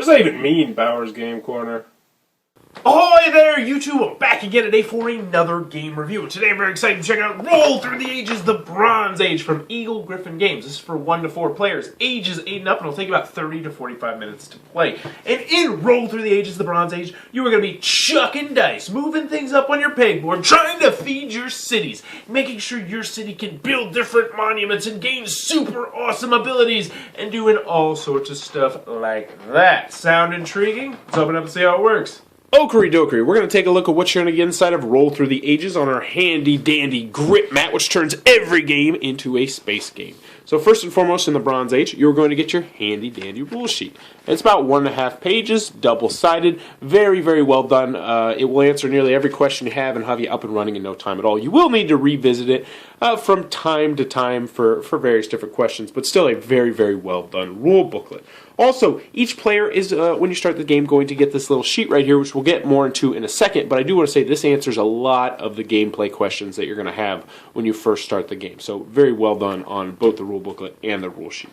does that even mean, Bowers Game Corner? Ahoy there, YouTube! I'm back again today for another game review. Today I'm very excited to check out Roll Through the Ages, the Bronze Age from Eagle Gryphon Games. This is for 1 to 4 players, ages 8 and up, and it'll take about 30 to 45 minutes to play. And in Roll Through the Ages, the Bronze Age, you are going to be chucking dice, moving things up on your pegboard, trying to feed your cities, making sure your city can build different monuments and gain super awesome abilities, and doing all sorts of stuff like that. Sound intriguing? Let's open up and see how it works. Okery dokery, we're going to take a look at what you're going to get inside of Roll Through the Ages on our handy dandy grip mat, which turns every game into a space game. So first and foremost, in the Bronze Age, you're going to get your handy dandy rule sheet. It's about 1.5 pages, double-sided, very, very well done. It will answer nearly every question you have and have you up and running in no time at all. You will need to revisit it from time to time for various different questions, but still a very, very well done rule booklet. Also, each player is, when you start the game, going to get this little sheet right here, which we'll get more into in a second, but I do want to say this answers a lot of the gameplay questions that you're going to have when you first start the game. So very well done on both the rule booklet and the rule sheet.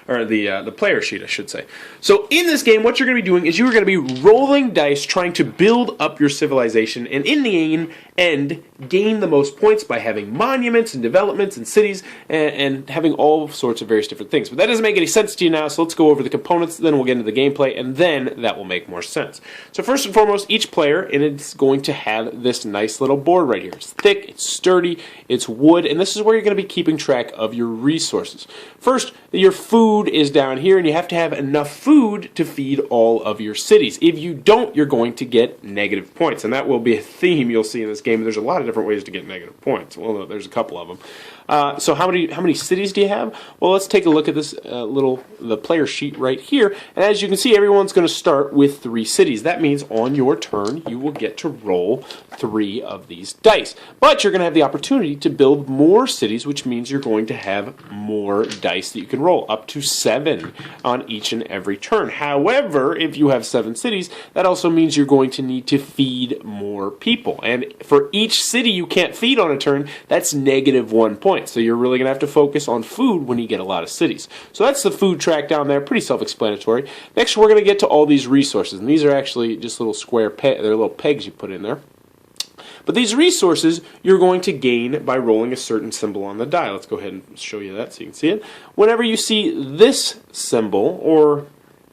Or the player sheet, I should say. So in this game, what you're going to be doing is you're going to be rolling dice, trying to build up your civilization, and in the end, gain the most points by having monuments and developments and cities, and having all sorts of various different things. But that doesn't make any sense to you now, so let's go over the components, then we'll get into the gameplay, and then that will make more sense. So first and foremost, each player, and it's going to have this nice little board right here. It's thick, it's sturdy, it's wood, and this is where you're going to be keeping track of your resources. First, your food is down here, and you have to have enough food to feed all of your cities. If you don't, you're going to get negative points, and that will be a theme you'll see in this game. There's a lot of different ways to get negative points. Well, there's a couple of them. So how many cities do you have? Well, let's take a look at this the player sheet right here, and as you can see, everyone's going to start with 3 cities. That means on your turn, you will get to roll 3 of these dice. But you're going to have the opportunity to build more cities, which means you're going to have more dice that you can roll, up to 7 on each and every turn. However, if you have 7 cities, that also means you're going to need to feed more people. And for each city you can't feed on a turn, that's negative 1 point. So you're really going to have to focus on food when you get a lot of cities. So that's the food track down there, pretty self-explanatory. Next, we're going to get to all these resources, and these are actually just little square they're little pegs you put in there. But these resources you're going to gain by rolling a certain symbol on the die. Let's go ahead and show you that so you can see it. Whenever you see this symbol, or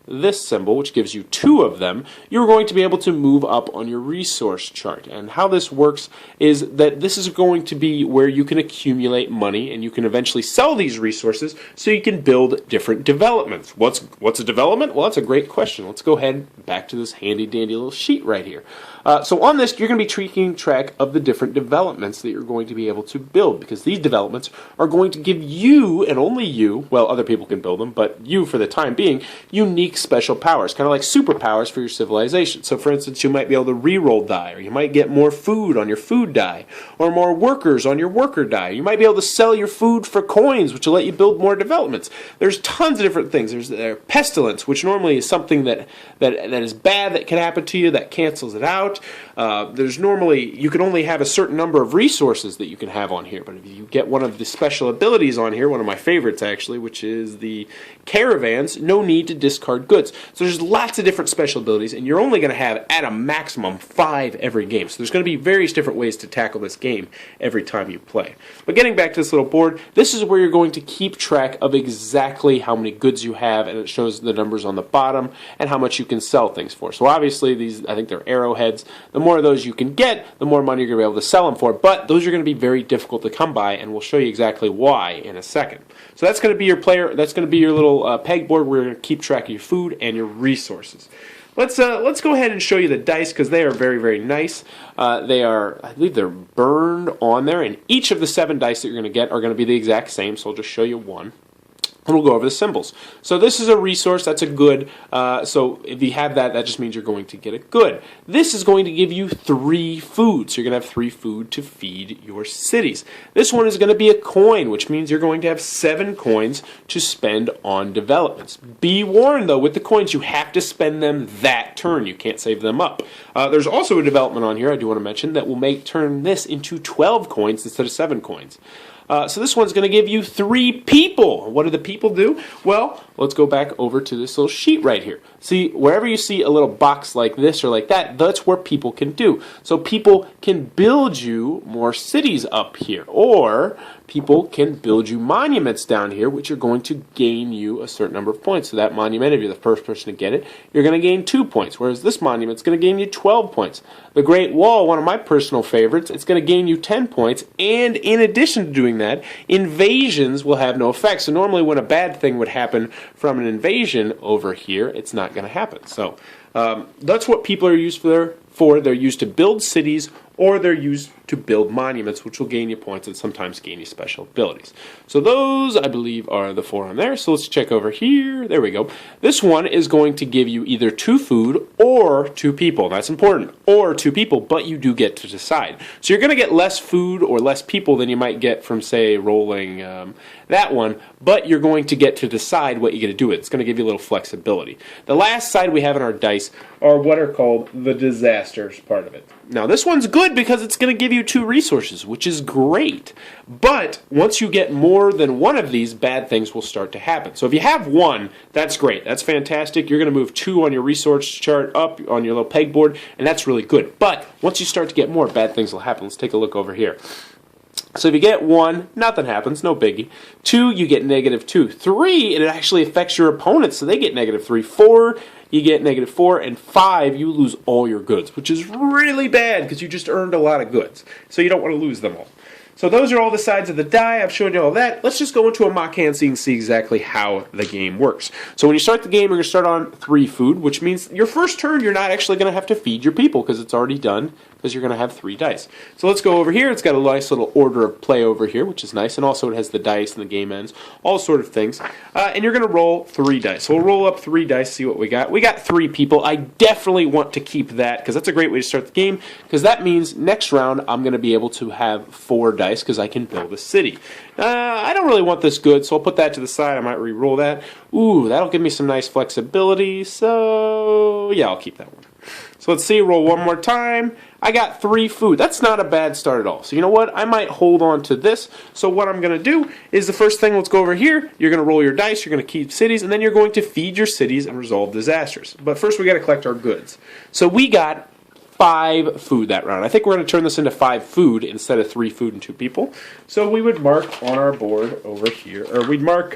this symbol, which gives you 2 of them, you're going to be able to move up on your resource chart. And how this works is that this is going to be where you can accumulate money, and you can eventually sell these resources so you can build different developments. What's a development? Well, that's a great question. Let's go ahead back to this handy dandy little sheet right here. So on this, you're going to be keeping track of the different developments that you're going to be able to build, because these developments are going to give you, and only you, well, other people can build them, but you for the time being, unique special powers, kind of like superpowers for your civilization. So for instance, you might be able to re-roll die, or you might get more food on your food die, or more workers on your worker die. You might be able to sell your food for coins, which will let you build more developments. There's tons of different things. There's pestilence, which normally is something that is bad that can happen to you, that cancels it out. There's normally, you can only have a certain number of resources that you can have on here, but if you get one of the special abilities on here, one of my favorites actually, which is the caravans, no need to discard goods. So there's lots of different special abilities, and you're only going to have at a maximum 5 every game. So there's going to be various different ways to tackle this game every time you play. But getting back to this little board, this is where you're going to keep track of exactly how many goods you have, and it shows the numbers on the bottom and how much you can sell things for. So obviously these, I think they're arrowheads. The more of those you can get, the more money you're going to be able to sell them for, but those are going to be very difficult to come by, and we'll show you exactly why in a second. So that's going to be your that's going to be your little pegboard where you're going to keep track of your food and your resources. Let's go ahead and show you the dice, because they are very, very nice. They are, I believe they're burned on there, and each of the 7 dice that you're going to get are going to be the exact same, so I'll just show you one. And we'll go over the symbols. So this is a resource, that's a good. So if you have that, that just means you're going to get a good. This is going to give you 3 food. So you're going to have 3 food to feed your cities. This one is going to be a coin, which means you're going to have 7 coins to spend on developments. Be warned though, with the coins, you have to spend them that turn. You can't save them up. There's also a development on here I do want to mention that will turn this into 12 coins instead of 7 coins. So this one's going to give you 3 people. What do the people do? Well, let's go back over to this little sheet right here. See, wherever you see a little box like this or like that, that's where people can do. So people can build you more cities up here, or people can build you monuments down here, which are going to gain you a certain number of points. So that monument, if you're the first person to get it, you're going to gain 2 points, whereas this monument's going to gain you 12 points. The Great Wall, one of my personal favorites, it's going to gain you 10 points, and in addition to doing that, invasions will have no effect. So normally when a bad thing would happen from an invasion over here, it's not going to happen. So that's what people are used for. They're used to build cities, or they're used to build monuments, which will gain you points and sometimes gain you special abilities. So those, I believe, are the 4 on there. So let's check over here. There we go. This one is going to give you either 2 food or 2 people. That's important. Or 2 people, but you do get to decide. So you're going to get less food or less people than you might get from, say, rolling that one, but you're going to get to decide what you get to do with it. It's going to give you a little flexibility. The last side we have in our dice are what are called the disasters part of it. Now this one's good because it's going to give you 2 resources, which is great. But once you get more than one of these, bad things will start to happen. So if you have 1, that's great. That's fantastic. You're going to move 2 on your resource chart up on your little pegboard, and that's really good. But once you start to get more, bad things will happen. Let's take a look over here. So if you get 1, nothing happens, no biggie. 2, you get -2. 3, it actually affects your opponents, so they get -3. 4, you get -4, and 5, you lose all your goods, which is really bad because you just earned a lot of goods. So you don't want to lose them all. So those are all the sides of the die. I've shown you all that. Let's just go into a mock hand so you can see exactly how the game works. So when you start the game, you're going to start on 3 food, which means your first turn, you're not actually going to have to feed your people because it's already done, because you're going to have 3 dice. So let's go over here. It's got a nice little order of play over here, which is nice. And also it has the dice and the game ends, all sort of things. And you're going to roll 3 dice. So we'll roll up 3 dice, see what we got. We got 3 people. I definitely want to keep that because that's a great way to start the game, because that means next round I'm going to be able to have 4 dice because I can build a city. I don't really want this good, so I'll put that to the side. I might re-roll that. Ooh, that'll give me some nice flexibility. So yeah, I'll keep that one. So let's see, roll one more time. I got 3 food. That's not a bad start at all. So you know what? I might hold on to this. So what I'm going to do is the first thing, let's go over here. You're going to roll your dice. You're going to keep cities, and then you're going to feed your cities and resolve disasters. But first we got to collect our goods. So we got 5 food that round. I think we're going to turn this into 5 food instead of 3 food and 2 people. So we would mark on our board over here, or we'd mark,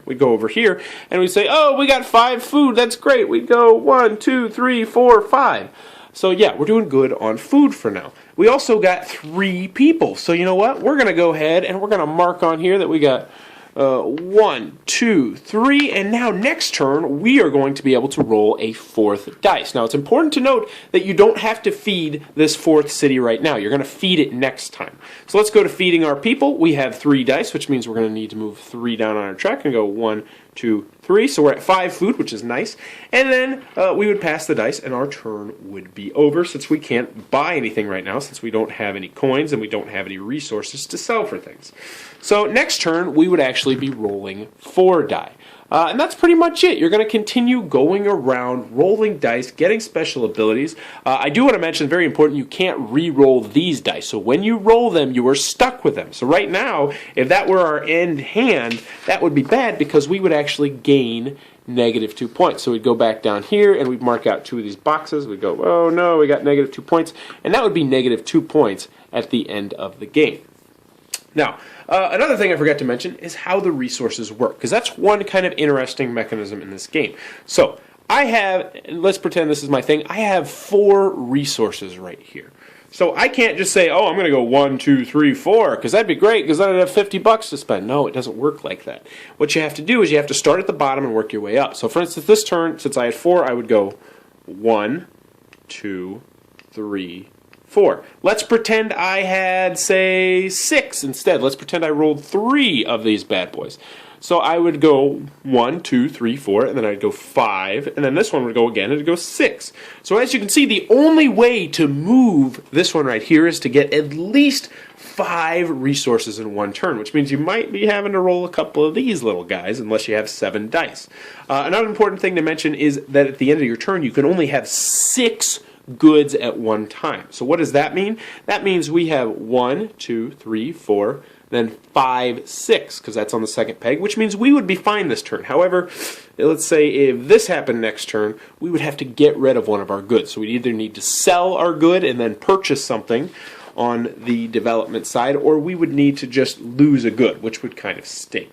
we'd go over here and we'd say, oh, we got 5 food. That's great. We'd go 1, 2, 3, 4, 5. So yeah, we're doing good on food for now. We also got 3 people. So you know what? We're going to go ahead and we're going to mark on here that we got 1, 2, 3, and now next turn we are going to be able to roll a 4th dice. Now it's important to note that you don't have to feed this 4th city right now. You're going to feed it next time. So let's go to feeding our people. We have 3 dice, which means we're going to need to move 3 down on our track and go 1, 2, 3. So we're at 5 food, which is nice. And then we would pass the dice and our turn would be over, since we can't buy anything right now, since we don't have any coins and we don't have any resources to sell for things. So next turn we would actually be rolling 4 die. And that's pretty much it. You're going to continue going around, rolling dice, getting special abilities. I do want to mention, very important, you can't re-roll these dice. So when you roll them, you are stuck with them. So right now, if that were our end hand, that would be bad because we would actually gain -2 points. So we'd go back down here and we'd mark out 2 of these boxes. We'd go, oh no, we got -2 points. And that would be -2 points at the end of the game. Now, another thing I forgot to mention is how the resources work, because that's one kind of interesting mechanism in this game. So, I have, let's pretend this is my thing, I have 4 resources right here. So I can't just say, oh, I'm going to go 1, 2, 3, 4, because that'd be great, because then I'd have 50 bucks to spend. No, it doesn't work like that. What you have to do is you have to start at the bottom and work your way up. So for instance, this turn, since I had 4, I would go 1, 2, 3, 4. Let's pretend I had, say, 6 instead. Let's pretend I rolled 3 of these bad boys. So I would go 1, 2, 3, 4, and then I'd go 5, and then this one would go again, and it'd go 6. So as you can see, the only way to move this one right here is to get at least 5 resources in one turn, which means you might be having to roll a couple of these little guys unless you have 7 dice. Another important thing to mention is that at the end of your turn, you can only have 6 goods at one time. So what does that mean? That means we have 1, 2, 3, 4, then 5, 6, because that's on the second peg, which means we would be fine this turn. However, let's say if this happened next turn, we would have to get rid of one of our goods. So we'd either need to sell our good and then purchase something on the development side, or we would need to just lose a good, which would kind of stink.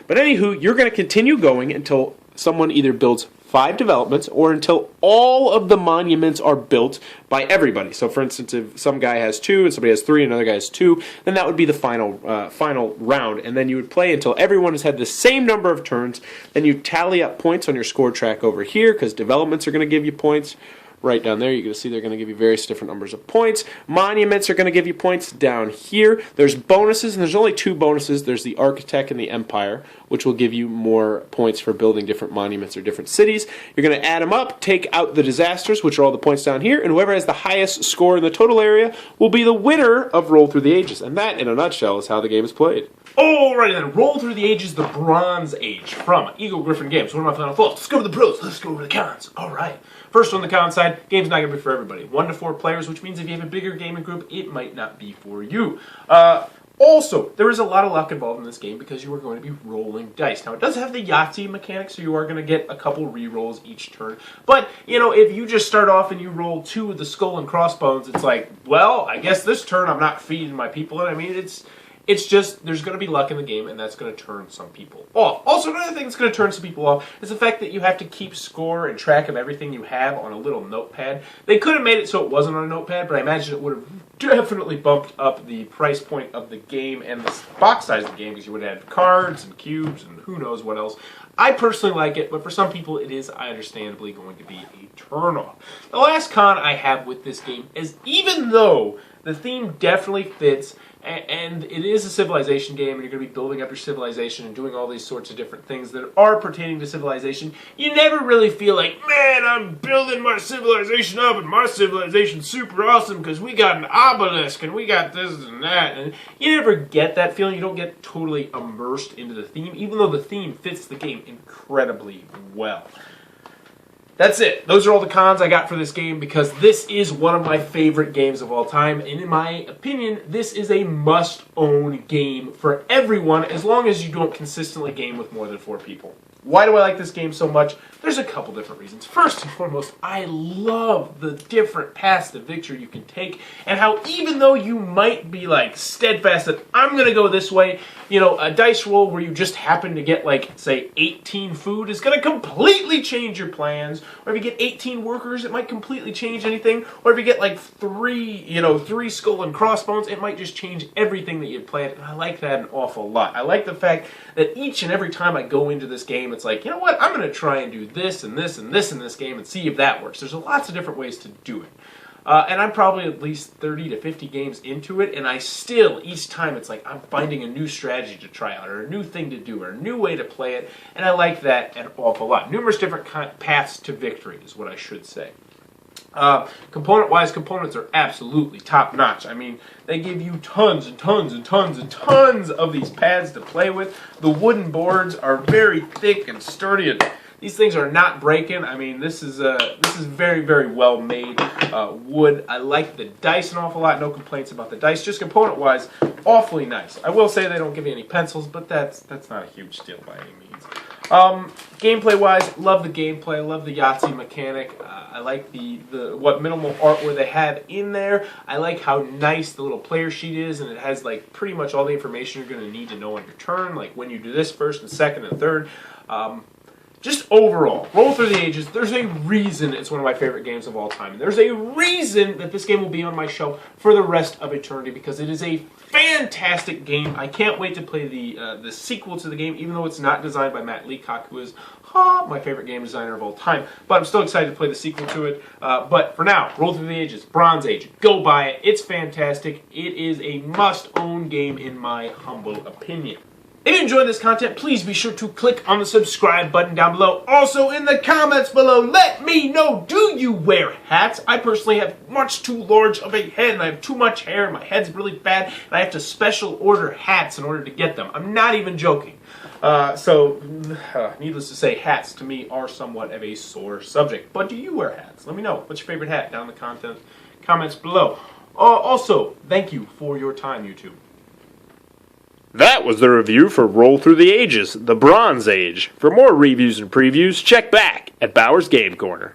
But anywho, you're going to continue going until someone either builds 5 developments or until all of the monuments are built by everybody. So for instance, if some guy has 2 and somebody has 3 and another guy has 2, then that would be the final round. And then you would play until everyone has had the same number of turns. Then you tally up points on your score track over here, because developments are going to give you points. Right down there, you're going to see they're going to give you various different numbers of points. Monuments are going to give you points down here. There's bonuses, and there's only 2 bonuses. There's the Architect and the Empire, which will give you more points for building different monuments or different cities. You're going to add them up, take out the disasters, which are all the points down here, and whoever has the highest score in the total area will be the winner of Roll Through the Ages. And that, in a nutshell, is how the game is played. Alrighty then, Roll Through the Ages, the Bronze Age from Eagle Griffin Games. One of my final thoughts. Let's go over the pros, let's go over the cons. Alright. First on the con side, game's not going to be for everybody. 1 to 4 players, which means if you have a bigger gaming group, it might not be for you. Also, there is a lot of luck involved in this game because you are going to be rolling dice. Now, it does have the Yahtzee mechanic, so you are going to get a couple re-rolls each turn. But, you know, if you just start off and you roll 2 with the skull and crossbones, it's like, well, I guess this turn I'm not feeding my people. And I mean, it's just, there's going to be luck in the game, and that's going to turn some people off. Also, another thing that's going to turn some people off is the fact that you have to keep score and track of everything you have on a little notepad. They could have made it so it wasn't on a notepad, but I imagine it would have definitely bumped up the price point of the game and the box size of the game, because you would have cards and cubes and who knows what else. I personally like it, but for some people it is understandably going to be a turn-off. The last con I have with this game is, even though the theme definitely fits, and it is a civilization game, and you're going to be building up your civilization and doing all these sorts of different things that are pertaining to civilization, you never really feel like, man, I'm building my civilization up, and my civilization's super awesome because we got an obelisk, and we got this and that. And you never get that feeling. You don't get totally immersed into the theme, even though the theme fits the game incredibly well. That's it. Those are all the cons I got for this game, because this is one of my favorite games of all time. And in my opinion, this is a must-own game for everyone, as long as you don't consistently game with more than 4 people. Why do I like this game so much? There's a couple different reasons. First and foremost, I love the different paths to victory you can take, and how even though you might be like steadfast that I'm going to go this way, you know, a dice roll where you just happen to get like, say, 18 food is going to completely change your plans. Or if you get 18 workers, it might completely change anything. Or if you get like 3 skull and crossbones, it might just change everything that you had planned. And I like that an awful lot. I like the fact that each and every time I go into this game, it's like, you know what, I'm going to try and do this and this and this in this game and see if that works. There's lots of different ways to do it. And I'm probably at least 30 to 50 games into it, and I still, each time, it's like I'm finding a new strategy to try out, or a new thing to do, or a new way to play it, and I like that an awful lot. Numerous different paths to victory is what I should say. Component-wise, components are absolutely top-notch. I mean, they give you tons and tons and tons and tons of these pads to play with. The wooden boards are very thick and sturdy, and these things are not breaking. I mean, this is very, very well made wood. I like the dice an awful lot. No complaints about the dice. Just component-wise, awfully nice. I will say they don't give you any pencils, but that's not a huge deal by any means. Gameplay-wise, love the gameplay. Love the Yahtzee mechanic. I like the what minimal artwork they have in there. I like how nice the little player sheet is, and it has like pretty much all the information you're going to need to know on your turn, like when you do this first and second and third. Just overall, Roll Through the Ages, there's a reason it's one of my favorite games of all time. There's a reason that this game will be on my shelf for the rest of eternity, because it is a fantastic game. I can't wait to play the sequel to the game, even though it's not designed by Matt Leacock, who is my favorite game designer of all time. But I'm still excited to play the sequel to it. But for now, Roll Through the Ages, Bronze Age, go buy it. It's fantastic. It is a must-own game in my humble opinion. If you enjoyed this content, please be sure to click on the subscribe button down below. Also, in the comments below, let me know, do you wear hats? I personally have much too large of a head, and I have too much hair, and my head's really bad, and I have to special order hats in order to get them. I'm not even joking. Needless to say, hats to me are somewhat of a sore subject. But do you wear hats? Let me know. What's your favorite hat down in the comments below. Also, thank you for your time, YouTube. That was the review for Roll Through the Ages, the Bronze Age. For more reviews and previews, check back at Bauer's Game Corner.